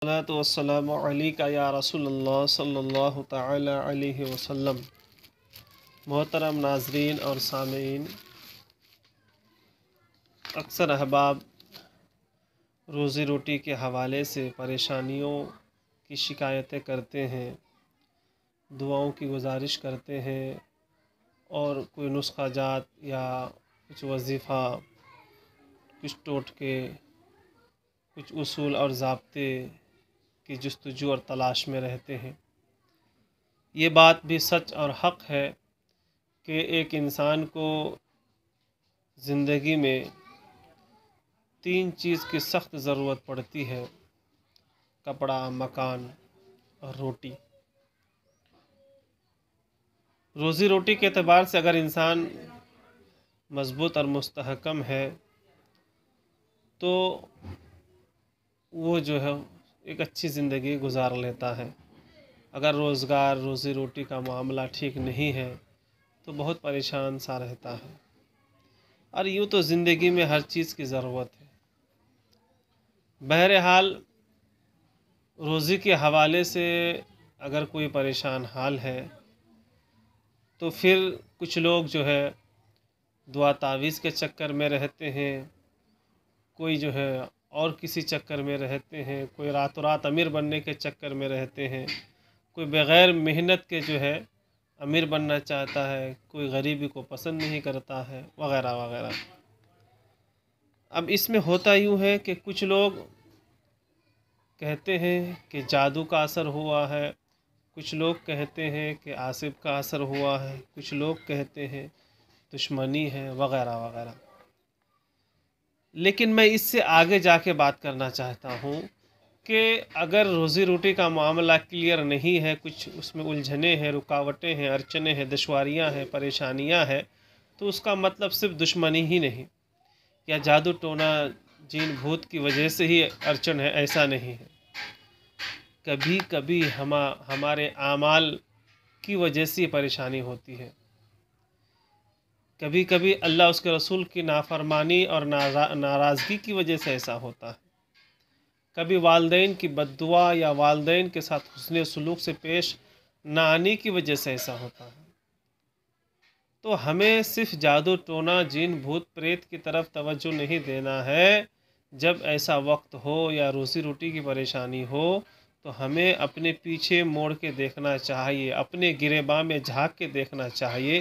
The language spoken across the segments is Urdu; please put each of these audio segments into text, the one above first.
الصلاۃ والسلام علیک یا رسول اللہ صلی اللہ تعالی علیہ وسلم۔ محترم ناظرین اور سامعین، اکثر احباب روزی روٹی کے حوالے سے پریشانیوں کی شکایتیں کرتے ہیں، دعاؤں کی گزارش کرتے ہیں اور کوئی نسخہ جات یا کچھ وظیفہ، کچھ ٹوٹکے، کچھ اصول اور ضابطے کی جستجو اور تلاش میں رہتے ہیں۔ یہ بات بھی سچ اور حق ہے کہ ایک انسان کو زندگی میں 3 چیز کی سخت ضرورت پڑتی ہے: کپڑا، مکان اور روٹی۔ روزی روٹی کے اعتبار سے اگر انسان مضبوط اور مستحکم ہے تو وہ ایک اچھی زندگی گزار لیتا ہے۔ اگر روزگار، روزی روٹی کا معاملہ ٹھیک نہیں ہے تو بہت پریشان سا رہتا ہے، اور یوں تو زندگی میں ہر چیز کی ضرورت ہے۔ بہرحال روزی کے حوالے سے اگر کوئی پریشان حال ہے تو پھر کچھ لوگ دعا تعویذ کے چکر میں رہتے ہیں، کوئی اور کسی چکر میں رہتے ہیں، کوئی راتوں رات امیر بننے کے چکر میں رہتے ہیں، کوئی بغیر محنت کے امیر بننا چاہتا ہے، کوئی غریبی کو پسند نہیں کرتا ہے، وغیرہ وغیرہ۔ اب اس میں ہوتا یوں ہے کہ کچھ لوگ کہتے ہیں کہ جادو کا اثر ہوا ہے، کچھ لوگ کہتے ہیں کہ آصف کا اثر ہوا ہے، کچھ لوگ کہتے ہیں دشمنی ہے، وغیرہ وغیرہ۔ لیکن میں اس سے آگے جا کے بات کرنا چاہتا ہوں کہ اگر روزی روٹی کا معاملہ کلیئر نہیں ہے، کچھ اس میں الجھنیں ہیں، رکاوٹیں ہیں، ارچنیں ہیں، دشواریاں ہیں، پریشانیاں ہیں، تو اس کا مطلب صرف دشمنی ہی نہیں یا جادو ٹونا جین بھوت کی وجہ سے ہی ارچن ہے، ایسا نہیں ہے۔ کبھی کبھی ہمارے اعمال کی وجہ سے پریشانی ہوتی ہے، کبھی کبھی اللہ اس کے رسول کی نافرمانی اور ناراضگی کی وجہ سے ایسا ہوتا ہے، کبھی والدین کی بد دعا یا والدین کے ساتھ حسن سلوک سے پیش نہ آنے کی وجہ سے ایسا ہوتا ہے۔ تو ہمیں صرف جادو ٹونا جین بھوت پریت کی طرف توجہ نہیں دینا ہے۔ جب ایسا وقت ہو یا روزی روٹی کی پریشانی ہو تو ہمیں اپنے پیچھے موڑ کے دیکھنا چاہیے، اپنے گریباں میں جھانک کے دیکھنا چاہیے،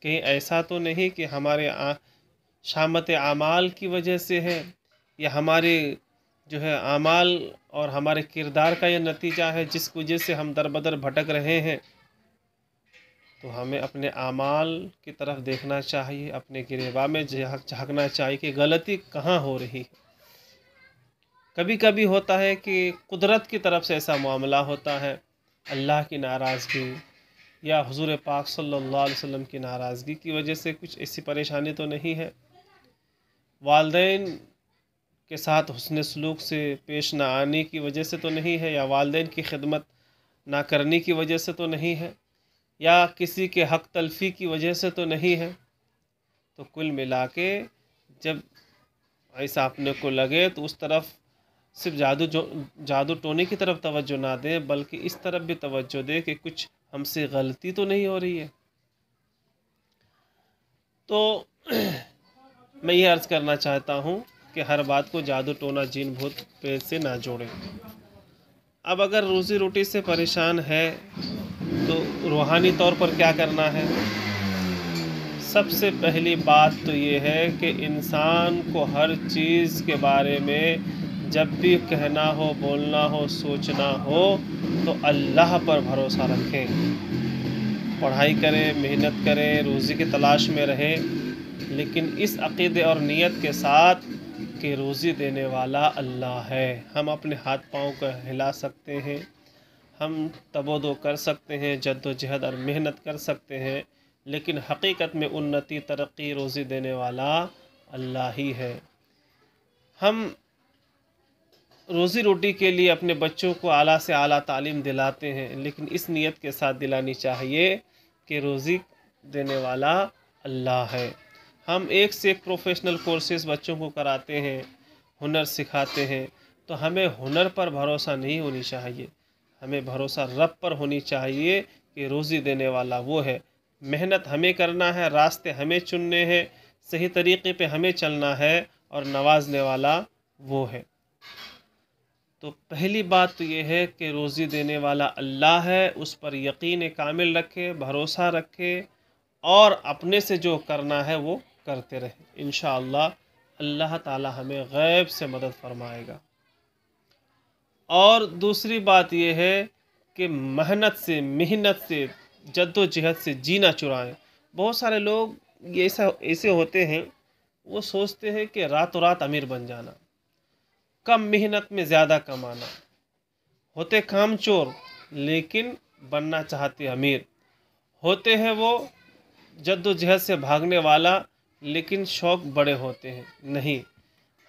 کہیں ایسا تو نہیں کہ ہمارے شامت اعمال کی وجہ سے ہے، یا ہمارے اعمال اور ہمارے کردار کا یہ نتیجہ ہے جس وجہ سے ہم در بدر بھٹک رہے ہیں۔ تو ہمیں اپنے اعمال کی طرف دیکھنا چاہیے، اپنے گریباں میں جھانکنا چاہیے کہ غلطی کہاں ہو رہی ہے۔ کبھی کبھی ہوتا ہے کہ قدرت کی طرف سے ایسا معاملہ ہوتا ہے، اللہ کی ناراضگی یا حضور پاک صلی اللہ علیہ وسلم کی ناراضگی کی وجہ سے کچھ ایسی پریشانی تو نہیں ہے، والدین کے ساتھ حسن سلوک سے پیش نہ آنے کی وجہ سے تو نہیں ہے، یا والدین کی خدمت نہ کرنے کی وجہ سے تو نہیں ہے، یا کسی کے حق تلفی کی وجہ سے تو نہیں ہے۔ تو کل ملا کے جب ایسا اپنے کو لگے تو اس طرف صرف جادو ٹونے کی طرف توجہ نہ دیں، بلکہ اس طرف بھی توجہ دیں کہ کچھ ہم سے غلطی تو نہیں ہو رہی ہے۔ تو میں یہ عرض کرنا چاہتا ہوں کہ ہر بات کو جادو ٹونا جین بھوت پریت سے نہ جوڑیں۔ اب اگر روزی روٹی سے پریشان ہے تو روحانی طور پر کیا کرنا ہے؟ سب سے پہلی بات تو یہ ہے کہ انسان کو ہر چیز کے بارے میں جب بھی کہنا ہو، بولنا ہو، سوچنا ہو تو اللہ پر بھروسہ رکھیں، پڑھائی کریں، محنت کریں، روزی کی تلاش میں رہیں، لیکن اس عقیدے اور نیت کے ساتھ کہ روزی دینے والا اللہ ہے۔ ہم اپنے ہاتھ پاؤں کو ہلا سکتے ہیں، ہم تب و دو کر سکتے ہیں، جد و جہد اور محنت کر سکتے ہیں، لیکن حقیقت میں انتی، ترقی، روزی دینے والا اللہ ہی ہے۔ ہم روزی روٹی کے لیے اپنے بچوں کو اعلیٰ سے اعلیٰ تعلیم دلاتے ہیں، لیکن اس نیت کے ساتھ دلانی چاہیے کہ روزی دینے والا اللہ ہے۔ ہم ایک سے ایک پروفیشنل کورسز بچوں کو کراتے ہیں، ہنر سکھاتے ہیں، تو ہمیں ہنر پر بھروسہ نہیں ہونی چاہیے، ہمیں بھروسہ رب پر ہونی چاہیے کہ روزی دینے والا وہ ہے۔ محنت ہمیں کرنا ہے، راستے ہمیں چننے ہیں، صحیح طریقے پہ ہمیں چلنا ہے، اور نوازنے والا وہ ہے۔ تو پہلی بات تو یہ ہے کہ روزی دینے والا اللہ ہے، اس پر یقین کامل رکھے، بھروسہ رکھے، اور اپنے سے جو کرنا ہے وہ کرتے رہے۔ انشاءاللہ اللہ تعالی ہمیں غیب سے مدد فرمائے گا۔ اور دوسری بات یہ ہے کہ محنت سے جد و جہد سے جینا چرائیں۔ بہت سارے لوگ ایسے ہوتے ہیں، وہ سوچتے ہیں کہ راتوں رات امیر بن جانا، کم محنت میں زیادہ کمانا، ہوتے کام چور لیکن بننا چاہتے امیر، ہوتے ہیں وہ جد و جہد سے بھاگنے والا لیکن شوق بڑے ہوتے ہیں۔ نہیں،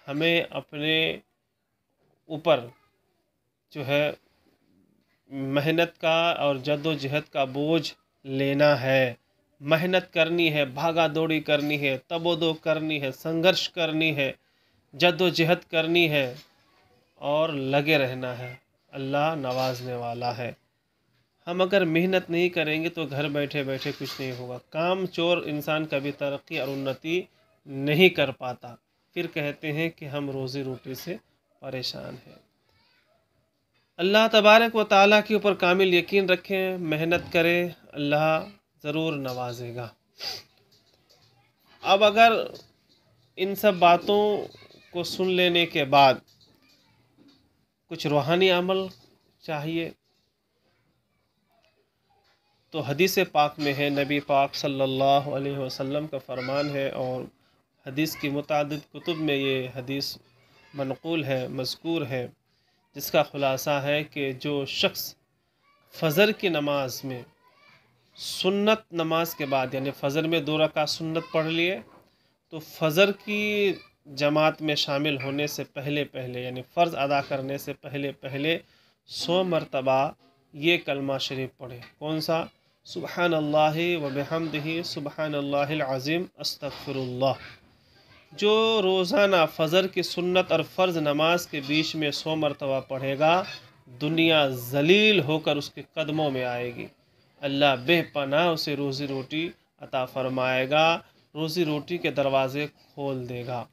ہمیں اپنے اوپر جو ہے محنت کا اور جد و جہد کا بوجھ لینا ہے، محنت کرنی ہے، بھاگا دوڑی کرنی ہے، تب و دو کرنی ہے، سنگھرش کرنی ہے، جد و جہد کرنی ہے، اور لگے رہنا ہے۔ اللہ نوازنے والا ہے۔ ہم اگر محنت نہیں کریں گے تو گھر بیٹھے بیٹھے کچھ نہیں ہوگا۔ کام چور انسان کبھی ترقی اور انتی نہیں کر پاتا، پھر کہتے ہیں کہ ہم روزی روٹی سے پریشان ہیں۔ اللہ تبارک و تعالیٰ کے اوپر کامل یقین رکھیں، محنت کریں، اللہ ضرور نوازے گا۔ اب اگر ان سب باتوں کو سن لینے کے بعد کچھ روحانی عمل چاہیے، تو حدیث پاک میں ہے، نبی پاک صلی اللہ علیہ وسلم کا فرمان ہے، اور حدیث کی متعدد کتب میں یہ حدیث منقول ہے، مذکور ہے، جس کا خلاصہ ہے کہ جو شخص فجر کی نماز میں سنت نماز کے بعد، یعنی فجر میں 2 رکعت سنت پڑھ لیے، تو فجر کی جماعت میں شامل ہونے سے پہلے یعنی فرض ادا کرنے سے پہلے 100 مرتبہ یہ کلمہ شریف پڑھے۔ کون سا؟ سبحان اللہ و بحمدہ سبحان اللہ العظیم استغفر اللہ۔ جو روزانہ فجر کی سنت اور فرض نماز کے بیچ میں 100 مرتبہ پڑھے گا، دنیا ذلیل ہو کر اس کے قدموں میں آئے گی، اللہ بے پناہ اسے روزی روٹی عطا فرمائے گا، روزی روٹی کے دروازے کھول دے گا۔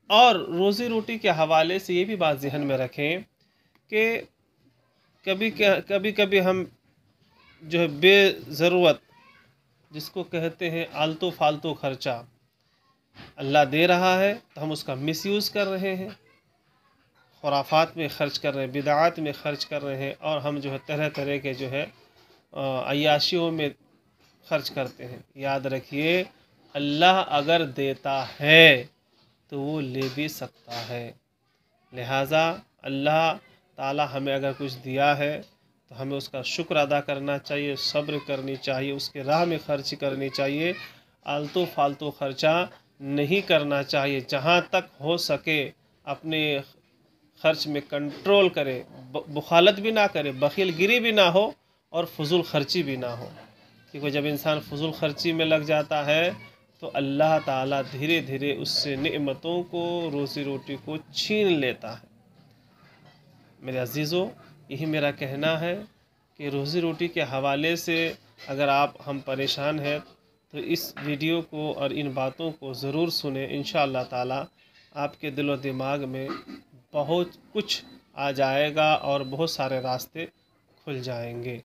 اور روزی روٹی کے حوالے سے یہ بھی بات ذہن میں رکھیں کہ کبھی کبھی ہم جو ہے بے ضرورت، جس کو کہتے ہیں آلتو فالتو خرچہ، اللہ دے رہا ہے تو ہم اس کا مس یوز کر رہے ہیں، خرافات میں خرچ کر رہے ہیں، بدعات میں خرچ کر رہے ہیں، اور ہم جو ہے طرح طرح کے جو ہے عیاشیوں میں خرچ کرتے ہیں۔ یاد رکھیے، اللہ اگر دیتا ہے تو وہ لے بھی سکتا ہے، لہٰذا اللہ تعالی ہمیں اگر کچھ دیا ہے تو ہمیں اس کا شکر ادا کرنا چاہیے، صبر کرنی چاہیے، اس کے راہ میں خرچ کرنی چاہیے، آلتو فالتو خرچہ نہیں کرنا چاہیے۔ جہاں تک ہو سکے اپنے خرچ میں کنٹرول کرے، بخالت بھی نہ کرے، بخیل گیری بھی نہ ہو، اور فضول خرچی بھی نہ ہو، کیونکہ جب انسان فضول خرچی میں لگ جاتا ہے تو اللہ تعالیٰ دھیرے دھیرے اس سے نعمتوں کو، روزی روٹی کو چھین لیتا ہے۔ میرے عزیزو، یہی میرا کہنا ہے کہ روزی روٹی کے حوالے سے اگر ہم پریشان ہیں تو اس ویڈیو کو اور ان باتوں کو ضرور سنیں، انشاءاللہ تعالیٰ آپ کے دل و دماغ میں بہت کچھ آ جائے گا اور بہت سارے راستے کھل جائیں گے۔